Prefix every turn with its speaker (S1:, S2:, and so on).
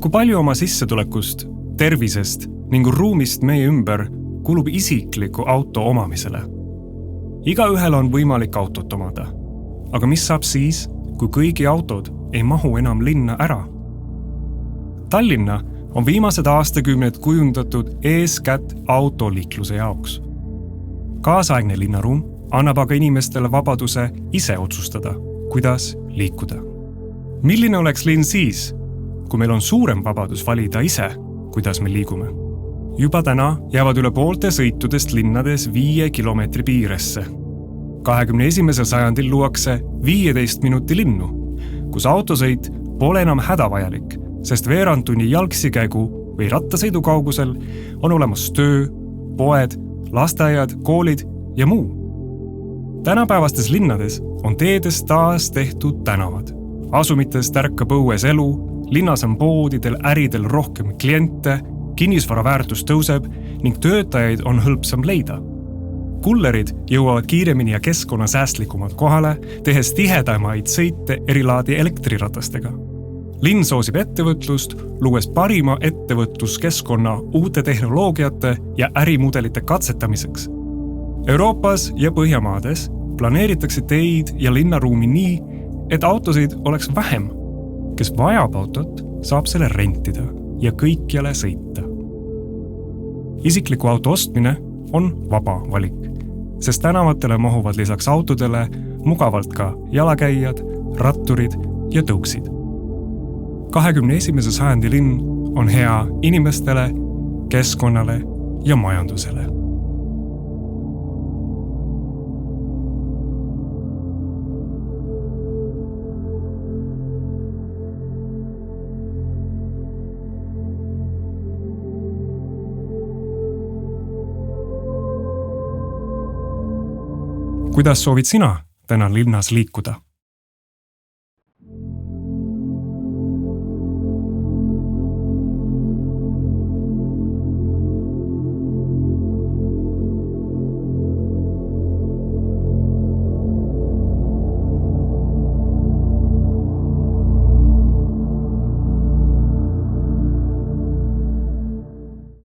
S1: Kui palju oma sissetulekust, tervisest ning ruumist meie ümber kulub isikliku auto omamisele? Igaühel on võimalik autot omada. Aga mis saab siis, kui kõigi autod ei mahu enam linna ära? Tallinna on viimased aastakümned kujundatud eeskätt autoliikluse jaoks. Kaasaegne linnaruum annab aga inimestele vabaduse ise otsustada, kuidas liikuda. Milline oleks linn siis, kui meil on suurem vabadus valida ise, kuidas me liigume? Juba täna jäävad üle poolte sõitudest linnades 5 kilomeetri piiresse. 21. sajandil luuakse 15 minuti linnu, kus autosõit pole enam hädavajalik, sest veerand tunni jalgsikäigu või rattasõidu kaugusel on olemas töö, poed, lasteaiad, koolid ja muu. Tänapäevastes linnades on teedes taas tehtud tänavad. Asumites tärkab õues elu, linnas on poodidel, äridel rohkem kliente, kinnisvara väärtus tõuseb ning töötajaid on hõlpsam leida. Kullerid jõuavad kiiremini ja keskkonnasäästlikumad kohale, tehes tihedamaid sõite erilaadi elektriratastega. Linn soosib ettevõtlust, luues parima ettevõtluskeskkonna uute tehnoloogiate ja ärimudelite katsetamiseks. Euroopas ja Põhjamaades planeeritakse teid ja linnaruumi nii, et autosid oleks vähem. Kes vajab autot, saab selle rentida ja kõikjale sõita. Isikliku auto ostmine on vaba valik, sest tänavatele mahuvad lisaks autodele mugavalt ka jalakäijad, ratturid ja tõuksid. 21. sajandi linn on hea inimestele, keskkonnale ja majandusele. Kuidas soovid sina täna linnas liikuda?